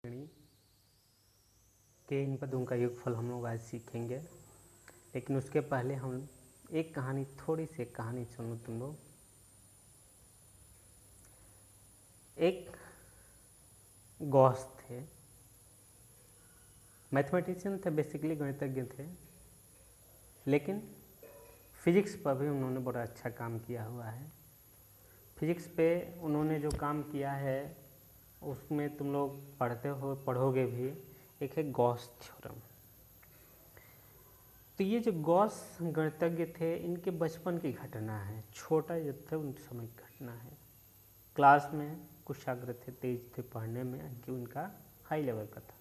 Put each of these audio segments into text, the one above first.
श्रेणी के इन पदों का योगफल हम लोग आज सीखेंगे, लेकिन उसके पहले हम एक कहानी, थोड़ी सी कहानी सुनो तुम लोग। एक गॉस थे, मैथमेटिशियन थे, बेसिकली गणितज्ञ थे, लेकिन फिजिक्स पर भी उन्होंने बड़ा अच्छा काम किया हुआ है। फिजिक्स पे उन्होंने जो काम किया है उसमें तुम लोग पढ़ोगे भी। एक है गॉस थ्योरम। तो ये जो गॉस गणितज्ञ थे, इनके बचपन की घटना है, छोटा जब थे उन समय की घटना है। क्लास में कुशाग्र थे, तेज थे पढ़ने में, कि उनका हाई लेवल का था।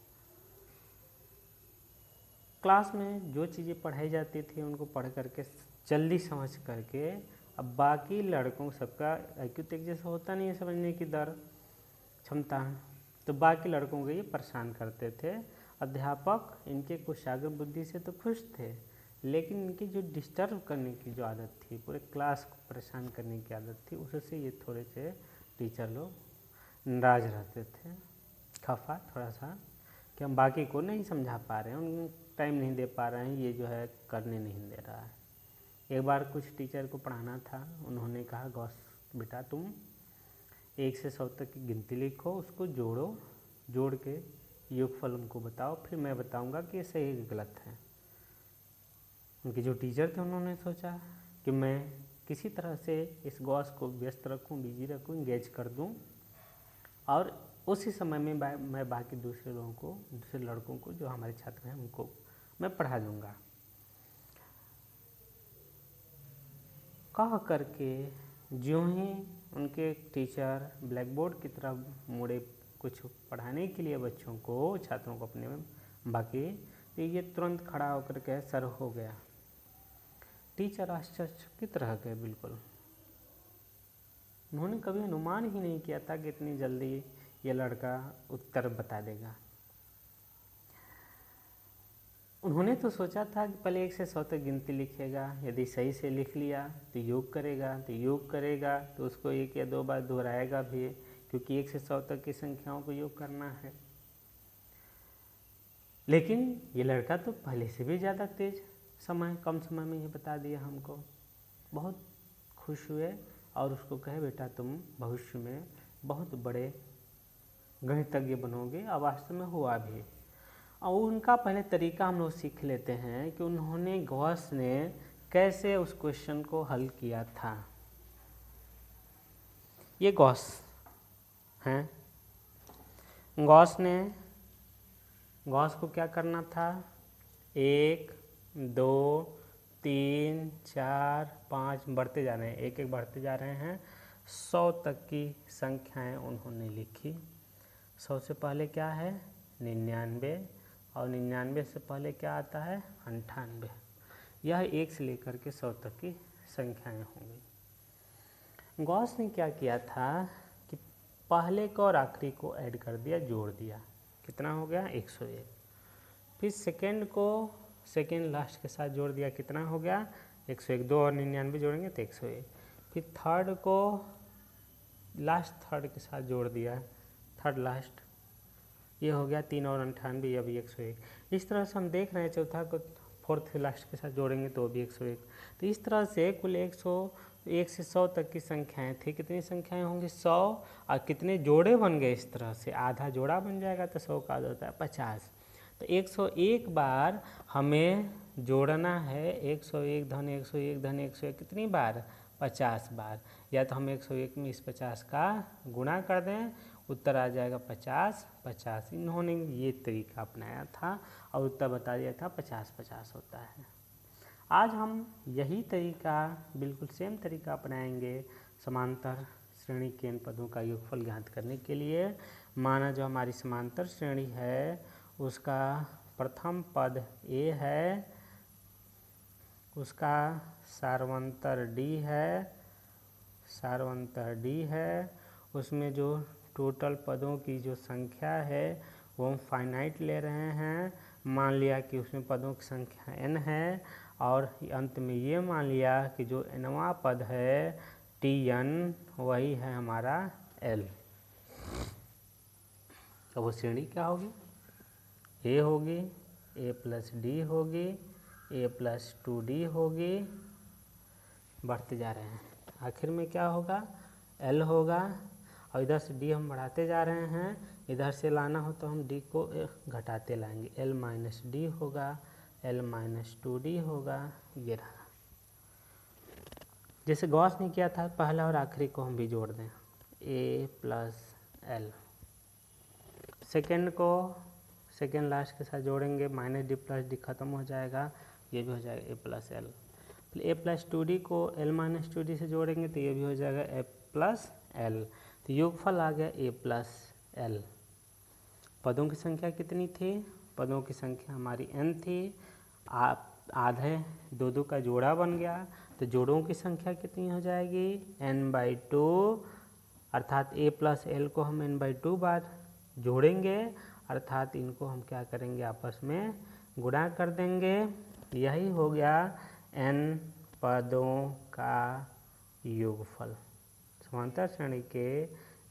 क्लास में जो चीज़ें पढ़ाई जाती थी उनको पढ़ करके जल्दी समझ करके, अब बाकी लड़कों सबका IQ तो एक जैसा होता नहीं है, समझने की दर क्षमता, तो बाकी लड़कों को ये परेशान करते थे। अध्यापक इनके कुशाग्र बुद्धि से तो खुश थे, लेकिन इनकी जो डिस्टर्ब करने की जो आदत थी, पूरे क्लास को परेशान करने की आदत थी, उससे ये थोड़े से टीचर लोग नाराज रहते थे, खफा थोड़ा सा, कि हम बाकी को नहीं समझा पा रहे हैं, उन टाइम नहीं दे पा रहे हैं, ये जो है करने नहीं दे रहा है। एक बार कुछ टीचर को पढ़ाना था, उन्होंने कहा, गौस बेटा तुम 1 से 100 तक की गिनती लिखो, उसको जोड़ो, जोड़ के योगफल हमको बताओ, फिर मैं बताऊंगा कि ये सही है गलत है। उनके जो टीचर थे उन्होंने सोचा कि मैं किसी तरह से इस गॉस को व्यस्त रखूं, बिजी रखूं, इंगेज कर दूं, और उसी समय में मैं बाकी दूसरे लोगों को, दूसरे लड़कों को जो हमारे छात्र हैं उनको मैं पढ़ा दूंगा। कह करके ज्यों ही उनके टीचर ब्लैक बोर्ड की तरफ मुड़े कुछ पढ़ाने के लिए बच्चों को, छात्रों को अपने में, बाकी तो ये तुरंत खड़ा होकर के सर हो गया। टीचर आश्चर्यचकित रह गए बिल्कुल। उन्होंने कभी अनुमान ही नहीं किया था कि इतनी जल्दी ये लड़का उत्तर बता देगा। उन्होंने तो सोचा था कि पहले 1 से 100 तक गिनती लिखेगा, यदि सही से लिख लिया तो योग करेगा, तो उसको 1 या 2 बार दोहराएगा भी, क्योंकि 1 से 100 तक की संख्याओं को योग करना है। लेकिन ये लड़का तो पहले से भी ज़्यादा तेज, कम समय में ये बता दिया हमको। बहुत खुश हुए और उसको कहे, बेटा तुम भविष्य में बहुत बड़े गणितज्ञ बनोगे, और वास्तव में हुआ भी। और उनका पहले तरीका हम लोग सीख लेते हैं कि उन्होंने, गॉस ने कैसे उस क्वेश्चन को हल किया था। ये गॉस हैं, गॉस को क्या करना था, 1 2 3 4 5 बढ़ते जा रहे हैं, एक एक बढ़ते जा रहे हैं, 100 तक की संख्याएं उन्होंने लिखी। 100 से पहले क्या है, 99, और 99 से पहले क्या आता है, 98। यह 1 से लेकर के 100 तक की संख्याएं होंगी। गॉस ने क्या किया था कि पहले को और आखिरी को ऐड कर दिया, जोड़ दिया, कितना हो गया, 101। फिर सेकेंड को सेकेंड लास्ट के साथ जोड़ दिया, कितना हो गया, 101। 2 और 99 जोड़ेंगे तो 101। फिर थर्ड को लास्ट थर्ड के साथ जोड़ दिया, थर्ड लास्ट, ये हो गया 3 और 98, अभी 101। इस तरह से हम देख रहे हैं, चौथा को फोर्थ लास्ट के साथ जोड़ेंगे तो भी 101। तो इस तरह से कुल 1 से 100 तक की संख्याएं थी। कितनी संख्याएं होंगी, 100, और कितने जोड़े बन गए इस तरह से, आधा जोड़ा बन जाएगा तो 100 का आधा होता है 50। तो 101 बार हमें जोड़ना है, 101 धन 101 धन 101 कितनी बार, 50 बार। या तो हम 101 में इस 50 का गुणा कर दें, उत्तर आ जाएगा 50 50। इन्होंने ये तरीका अपनाया था और उत्तर बता दिया था 50 50 होता है। आज हम यही तरीका, बिल्कुल सेम तरीका अपनाएंगे समांतर श्रेणी के इन पदों का योगफल ज्ञात करने के लिए। माना जो हमारी समांतर श्रेणी है उसका प्रथम पद A है, उसका सार्वंतर D है, उसमें जो टोटल पदों की जो संख्या है वो हम फाइनाइट ले रहे हैं। मान लिया कि उसमें पदों की संख्या n है, और अंत में ये मान लिया कि जो nवां पद है Tn, वही है हमारा L। अब वो श्रेणी क्या होगी, ए होगी, ए प्लस डी होगी, ए प्लस 2d होगी, बढ़ते जा रहे हैं, आखिर में क्या होगा, एल होगा। और इधर से डी हम बढ़ाते जा रहे हैं, इधर से लाना हो तो हम डी को घटाते लाएंगे, एल माइनस डी होगा, एल माइनस 2d होगा, ये रहा। जैसे गॉस ने किया था, पहला और आखिरी को हम भी जोड़ दें, ए प्लस एल। सेकेंड को सेकेंड लास्ट के साथ जोड़ेंगे, माइनस डी प्लस डी खत्म हो जाएगा, ये भी हो जाएगा ए प्लस एल। ए प्लस 2d को एल माइनस 2d से जोड़ेंगे तो ये भी हो जाएगा ए प्लस एल। तो योगफल आ गया ए प्लस एल। पदों की संख्या कितनी थी, पदों की संख्या हमारी n थी, आधे दो दो का जोड़ा बन गया, तो जोड़ों की संख्या कितनी हो जाएगी, n/2, अर्थात a प्लस एल को हम n/2 बार जोड़ेंगे, अर्थात इनको हम क्या करेंगे, आपस में गुणा कर देंगे। यही हो गया n पदों का योगफल। समांतर श्रेणी के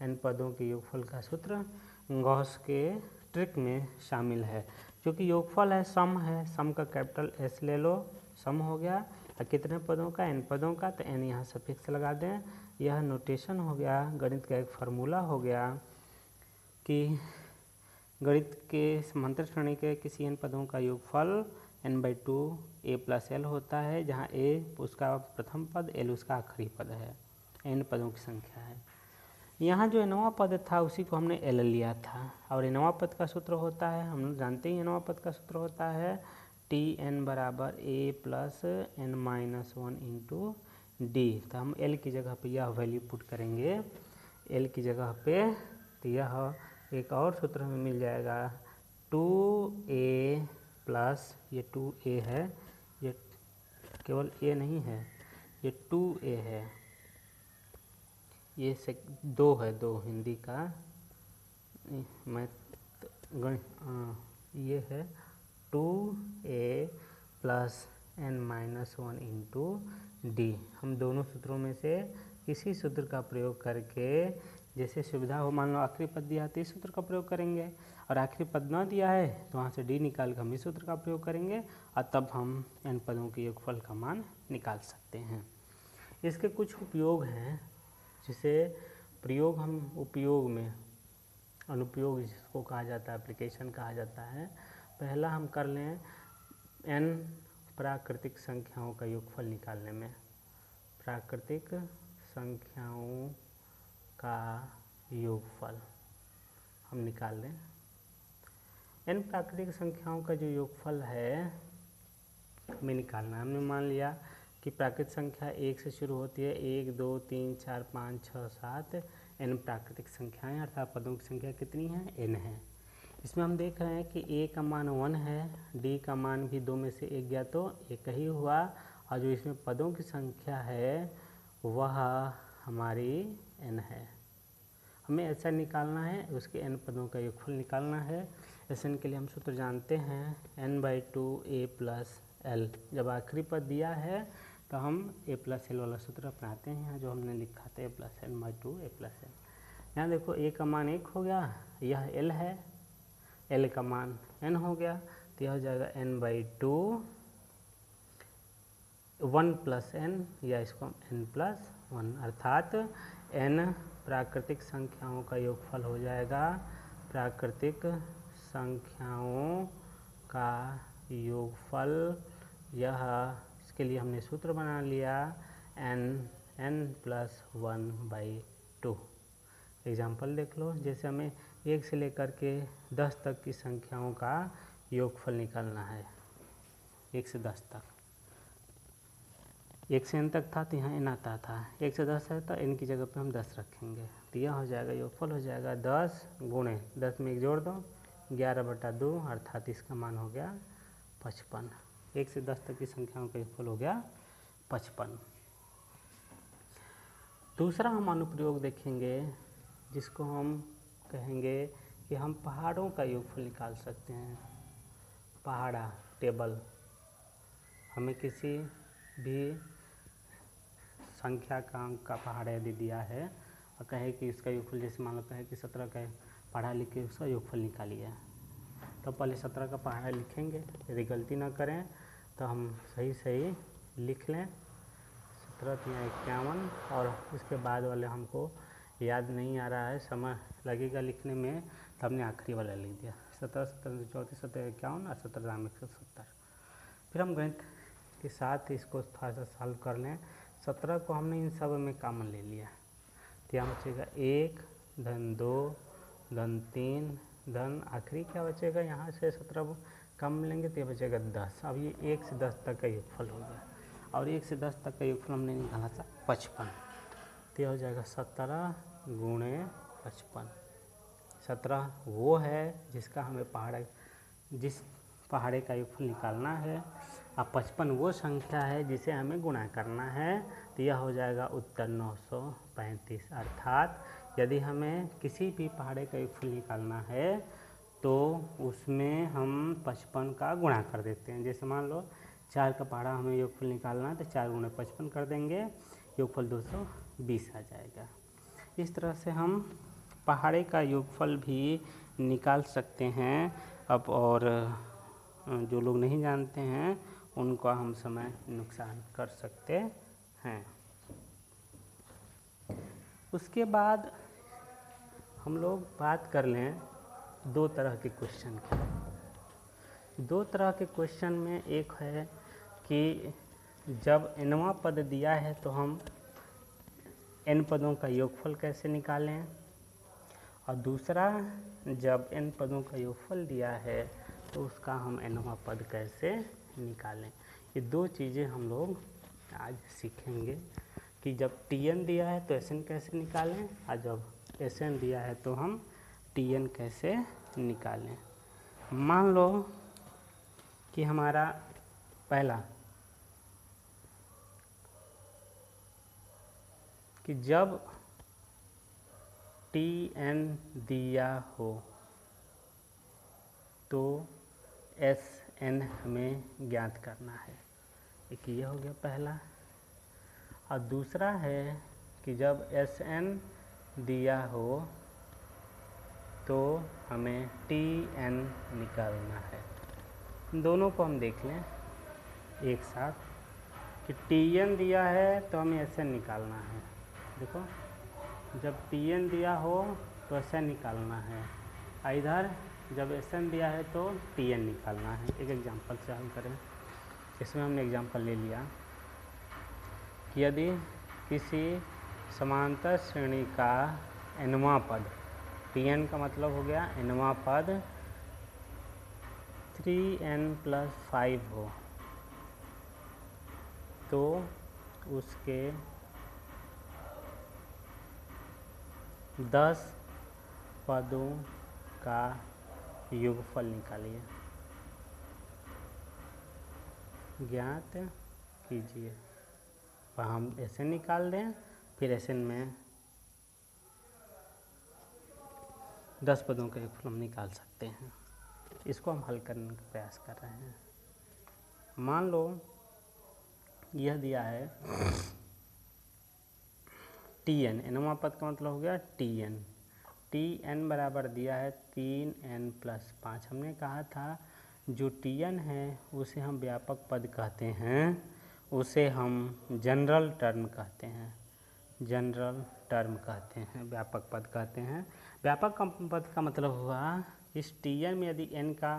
n पदों के योगफल का सूत्र गॉस के ट्रिक में शामिल है। क्योंकि योगफल है, सम है, सम का कैपिटल S ले लो, सम हो गया। और कितने पदों का, n पदों का, तो n यहाँ सफिक्स लगा दें। यह नोटेशन हो गया, गणित का एक फार्मूला हो गया कि गणित के समांतर श्रेणी के किसी n पदों का योगफल n/2 a प्लस एल होता है, जहाँ a उसका प्रथम पद, l उसका आखिरी पद है, n पदों की संख्या है। यहाँ जो nवां पद था उसी को हमने l लिया था, और nवां पद का सूत्र होता है, हम लोग जानते ही nवां पद का सूत्र होता है Tn बराबर a plus n minus 1 into D. तो हम l की जगह पे यह वैल्यू पुट करेंगे, l की जगह पे, तो यह एक और सूत्र हमें मिल जाएगा 2a प्लस, ये 2a है, ये केवल a नहीं है, ये 2a है, ये दो है, दो हिंदी का, मैं ये है 2a plus n minus 1 into D. हम दोनों सूत्रों में से किसी सूत्र का प्रयोग करके, जैसे सुविधा हो, मान लो आखिरी पद दिया है तो इस सूत्र का प्रयोग करेंगे, और आखिरी पद ना दिया है तो वहाँ से डी निकाल कर हम इस सूत्र का प्रयोग करेंगे, और तब हम n पदों के योगफल का मान निकाल सकते हैं। इसके कुछ उपयोग हैं, जिसे प्रयोग हम उपयोग में, अनुप्रयोग जिसको कहा जाता है, एप्लीकेशन कहा जाता है। पहला हम कर लें n प्राकृतिक संख्याओं का योगफल निकालने में, प्राकृतिक संख्याओं का योगफल हम निकाल लें। n प्राकृतिक संख्याओं का जो योगफल है हमें निकालना है। हमने मान लिया कि प्राकृतिक संख्या 1 से शुरू होती है, 1 2 3 4 5 6 7 n प्राकृतिक संख्याएं, अर्थात पदों की संख्या कितनी है, n है। इसमें हम देख रहे हैं कि a का मान 1 है, d का मान भी 2 में से 1 गया तो 1 ही हुआ, और जो इसमें पदों की संख्या है वह हमारी n है। हमें ऐसा निकालना है, उसके n पदों का योगफल निकालना है। ऐसे के लिए हम सूत्र जानते हैं n/2 a प्लस l। जब आखिरी पद दिया है तो हम a प्लस एल वाला सूत्र अपनाते हैं, यहाँ जो हमने लिखा था a plus n/2 a plus L. यहाँ देखो a का मान 1 हो गया, यह l है, l का मान n हो गया, तो यह हो जाएगा n/2 1 प्लस n, या इसको हम n प्लस 1, अर्थात n प्राकृतिक संख्याओं का योगफल हो जाएगा, प्राकृतिक संख्याओं का योगफल। यह, इसके लिए हमने सूत्र बना लिया n प्लस 1/2। एग्जाम्पल देख लो, जैसे हमें 1 से लेकर के 10 तक की संख्याओं का योगफल निकालना है, 1 से 10 तक, 1 से n तक था तो यहाँ n आता था, 1 से 10 है तो n की जगह पे हम 10 रखेंगे, तो यह हो जाएगा योगफल हो जाएगा 10 गुणे 10 में 1 जोड़ दो 11/2, अर्थात इसका मान हो गया 55। 1 से 10 तक की संख्याओं का योगफल हो गया 55। दूसरा हम अनुप्रयोग देखेंगे, जिसको हम कहेंगे कि हम पहाड़ों का योगफल निकाल सकते हैं। पहाड़ा टेबल, हमें किसी भी संख्या का अंक का पहाड़ा यदि दिया है और कहे कि इसका योगफल, जैसे मान लो कहे कि 17 का पहाड़ा लिख के उसका योगफल निकालिए। तो पहले 17 का पहाड़ा लिखेंगे, यदि गलती ना करें तो हम सही सही लिख लें। 17 51, और उसके बाद वाले हमको याद नहीं आ रहा है, समय लगेगा लिखने में, तो हमने आखिरी वाला लिख दिया। 17 17 34 17 51 और 17 दाम 170। फिर हम गणित के साथ इसको थोड़ा सा सॉल्व कर लें। 17 को हमने इन सब में कॉमन ले लिया, तो यहाँ बचेगा 1 धन 2 धन 3 धन आखिरी क्या बचेगा, यहाँ से 17 कम लेंगे तो ये बचेगा 10। अब ये 1 से 10 तक का योगफल हो गया, और 1 से 10 तक का योगफल हमने निकाला था 55, तो हो जाएगा 17 गुणे 55। 17 वो है जिसका हमें जिस पहाड़े का योगफल निकालना है, और 55 वो संख्या है जिसे हमें गुणा करना है, तो यह हो जाएगा उत्तर 935। अर्थात यदि हमें किसी भी पहाड़े का योगफल निकालना है तो उसमें हम 55 का गुणा कर देते हैं। जैसे मान लो 4 का पहाड़ा हमें योगफल निकालना है, तो 4 गुणे 55 कर देंगे, योगफल 220 आ जाएगा। इस तरह से हम पहाड़े का योगफल भी निकाल सकते हैं। अब और जो लोग नहीं जानते हैं उनको हम समय नुकसान कर सकते हैं। उसके बाद हम लोग बात कर लें 2 तरह के क्वेश्चन की। 2 तरह के क्वेश्चन में एक है कि जब nवां पद दिया है तो हम n पदों का योगफल कैसे निकालें, और दूसरा जब n पदों का योगफल दिया है तो उसका हम nवां पद कैसे निकालें। ये 2 चीज़ें हम लोग आज सीखेंगे कि जब Tn दिया है तो Sn कैसे निकालें, और जब Sn दिया है तो हम Tn कैसे निकालें। मान लो कि हमारा पहला कि जब Tn दिया हो तो Sn हमें ज्ञात करना है। एक ये हो गया पहला, और दूसरा है कि जब Sn दिया हो तो हमें Tn निकालना है। दोनों को हम देख लें एक साथ कि Tn दिया है तो हमें Sn निकालना है। देखो, जब Tn दिया हो तो Sn निकालना है, इधर जब Sn दिया है तो Tn निकालना है। एक एग्जांपल से हल करें। इसमें हमने एग्जांपल ले लिया कि यदि किसी समांतर श्रेणी का nवां पद, Tn का मतलब हो गया nवां पद 3n + 5 हो तो उसके 10 पदों का योगफल निकालिए, ज्ञात कीजिए। और हम ऐसे निकाल दें, फिर ऐसे में 10 पदों का योगफल हम निकाल सकते हैं। इसको हम हल करने का प्रयास कर रहे हैं। मान लो यह दिया है Tn, nवां पद का मतलब हो गया Tn बराबर दिया है 3n + 5। हमने कहा था जो Tn है उसे हम व्यापक पद कहते हैं, उसे हम जनरल टर्म कहते हैं, जनरल टर्म कहते हैं, व्यापक पद कहते हैं। व्यापक पद का मतलब हुआ इस Tn में यदि n का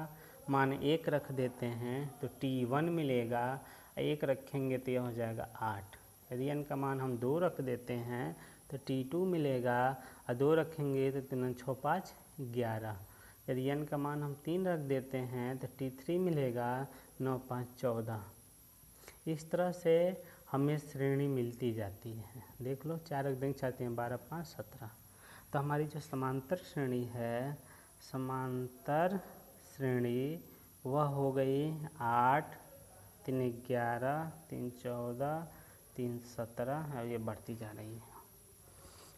मान 1 रख देते हैं तो T1 मिलेगा, 1 रखेंगे तो यह हो जाएगा 8। यदि n का मान हम 2 रख देते हैं तो T2 मिलेगा, और 2 रखेंगे तो 3 6 5 11। यदि n का मान हम 3 रख देते हैं तो T3 मिलेगा, 9 5 14। इस तरह से हमें श्रेणी मिलती जाती है। देख लो, 4 रख देंगे 4 3 12 5 17। तो हमारी जो समांतर श्रेणी है, समांतर श्रेणी वह हो गई 8 3 11 3 14 3 17, और ये बढ़ती जा रही है।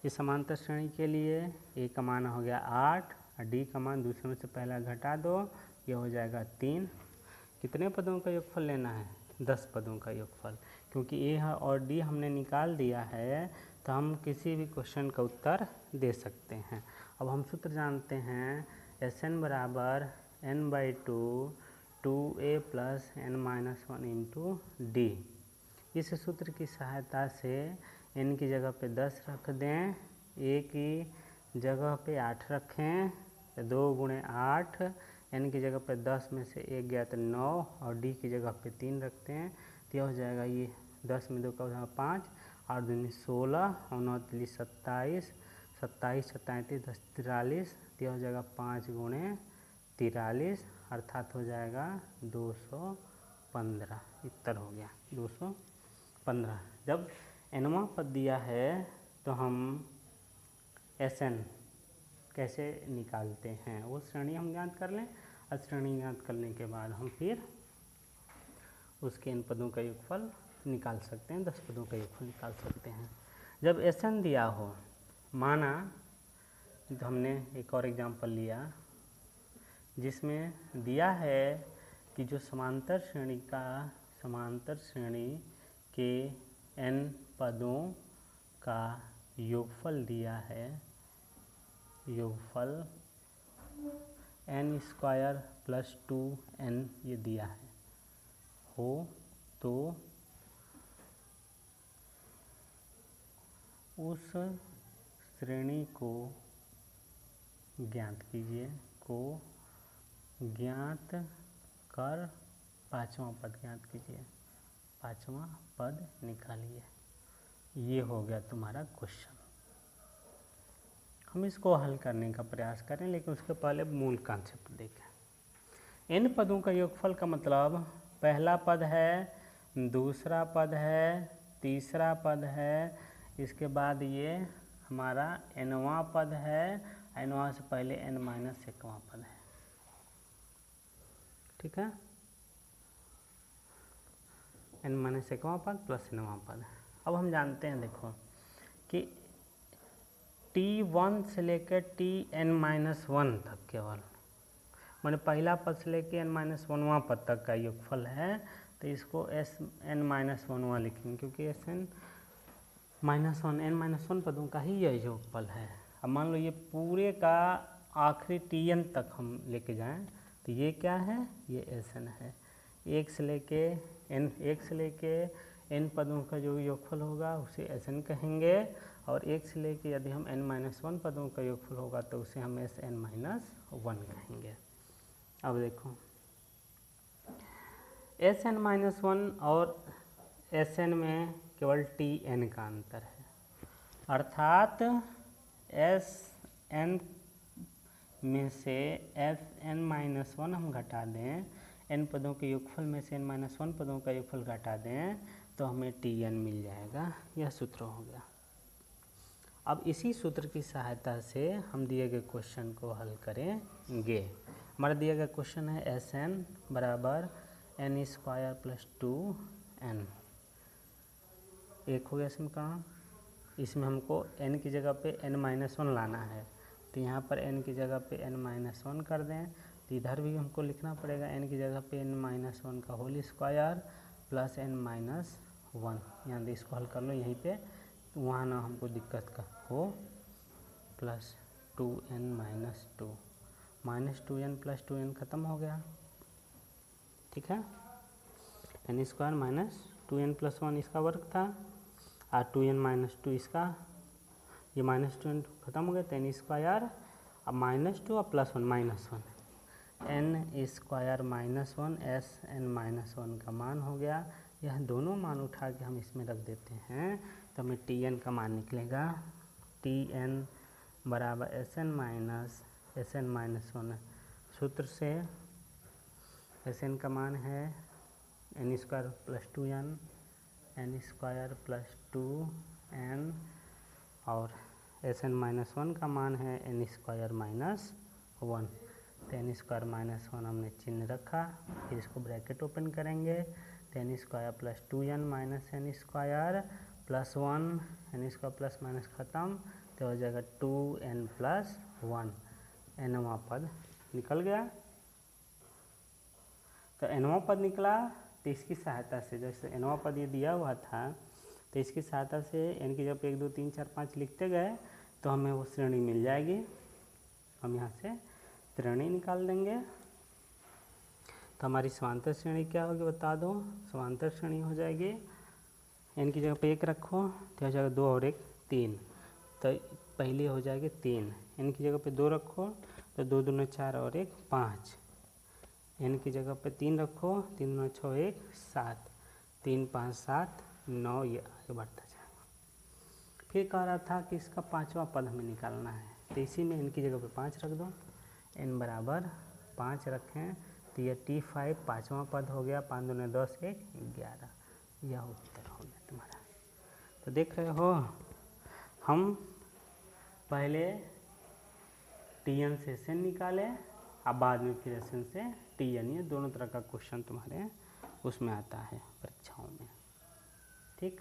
इस समांतर श्रेणी के लिए ए का मान हो गया 8, और डी का मान दूसरे में से पहला घटा दो, ये हो जाएगा 3। कितने पदों का योगफल लेना है? 10 पदों का योगफल। क्योंकि ए और डी हमने निकाल दिया है तो हम किसी भी क्वेश्चन का उत्तर दे सकते हैं। अब हम सूत्र जानते हैं Sn बराबर n/2 2a + n-1 into D. इस सूत्र की सहायता से n की जगह पे 10 रख दें, a की जगह पे 8 रखें, तो 2 × 8, n की जगह पे 10 में से 1 गया तो 9 और d की जगह पे 3 रखते हैं, तो यह हो जाएगा ये 10 में 2 का 5, 8 दूनी 16 और 9 तिली 27, 27 37 10 43, तो यह हो जाएगा 5 × 43 अर्थात हो जाएगा 215। उत्तर हो गया 215। जब nवां पद दिया है तो हम Sn कैसे निकालते हैं वो श्रेणी हम ज्ञात कर लें, और श्रेणी ज्ञात करने के बाद हम फिर उसके n पदों का योगफल निकाल सकते हैं, 10 पदों का योगफल निकाल सकते हैं। जब Sn दिया हो, माना तो हमने एक और एग्जाम्पल लिया जिसमें दिया है कि जो समांतर श्रेणी के n पदों का योगफल दिया है, योगफल n² + 2n ये दिया है हो, तो उस श्रेणी को ज्ञात कीजिए, को ज्ञात कर पांचवा पद ज्ञात कीजिए, पांचवा पद निकालिए। ये हो गया तुम्हारा क्वेश्चन। हम इसको हल करने का प्रयास करें, लेकिन उसके पहले मूल कॉन्सेप्ट देखें। इन पदों का योगफल का मतलब पहला पद है, दूसरा पद है, तीसरा पद है, इसके बाद ये हमारा nवां पद है, nवां से पहले n-1वां पद है। ठीक है, n-1वां पद प्लस nवां पद। अब हम जानते हैं देखो कि t1 से लेकर tn-1 तक केवल, मैंने पहला पद से लेकर n-1वां पद तक का योगफल है, तो इसको n-1वां लिखेंगे, क्योंकि n-1 पदों का ही यह योगफल है। अब मान लो ये पूरे का आखिरी tn तक हम लेके जाएं, तो ये क्या है, ये Sn है। 1 से लेके n पदों का जो योगफल होगा उसे Sn कहेंगे, और 1 से लेके यदि हम n-1 पदों का योगफल होगा तो उसे हम Sn-1 कहेंगे। अब देखो Sn-1 और Sn में केवल tn का अंतर है, अर्थात Sn में से Sn-1 हम घटा दें, n पदों के योगफल में से n-1 पदों का योगफल घटा दें तो हमें tn मिल जाएगा। यह सूत्र हो गया। अब इसी सूत्र की सहायता से हम दिए गए क्वेश्चन को हल करेंगे। हमारा दिया गया क्वेश्चन है Sn बराबर n² + 2n। एक हो गया समीकरण। इसमें हमको n की जगह पे n-1 लाना है, तो यहाँ पर n की जगह पे n-1 कर दें, तो इधर भी हमको लिखना पड़ेगा n की जगह पे n-1 का होल स्क्वायर प्लस n-1। यहाँ से इसको हल कर लो यहीं पे, तो वहाँ ना हमको दिक्कत का हो, प्लस 2n-2 -2n + 2n ख़त्म हो गया। ठीक है, n² - 2n + 1 इसका वर्ग था, और 2n - 2 इसका, ये -2n खत्म हो गया, तो n² अब -2 और +1 -1 n² -1 Sn-1 का मान हो गया। यह दोनों मान उठा के हम इसमें रख देते हैं, तो हमें tn का मान निकलेगा, tn बराबर Sn-1 सूत्र से Sn का मान है n² + 2n, n² + 2n, और Sn-1 का मान है n² - 1, तो n² - 1 हमने चिन्ह रखा, फिर इसको ब्रैकेट ओपन करेंगे, तो n² + 2n - n² + 1, n² + ख़त्म, तो हो जाएगा 2n + 1, nवां पद निकल गया। तो nवां पद निकला, तो इसकी सहायता से, जैसे nवां पद ये दिया हुआ था, तो इसकी सहायता से n की जब 1 2 3 4 5 लिखते गए तो हमें वो श्रेणी मिल जाएगी। हम यहाँ से श्रेणी निकाल देंगे। तो हमारी समांतर श्रेणी क्या होगी बता दो। समांतर श्रेणी हो जाएगी n की जगह पे 1 रखो तो हो जाएगा 2 और 1 3, तो पहली हो जाएगी 3। n की जगह पे 2 रखो तो 2 दूनी 4 और 1 5। n की जगह पे 3 रखो, 3 दूनी 6 1 7, 3 5 7 9, ये आगे बढ़ता जाएगा। फिर कह रहा था कि इसका 5वां पद हमें निकालना है, तो इसी में n की जगह पे 5 रख दो। n बराबर 5 रखें तो ये T5 5वां पद हो गया। 5 दूनी 10 1 11, यह उत्तर हो गया तुम्हारा। तो देख रहे हो, हम पहले TN से SN निकाले, अब बाद में फिर SN से TN, ये दोनों तरह का क्वेश्चन तुम्हारे उसमें आता है परीक्षाओं में। ठीक।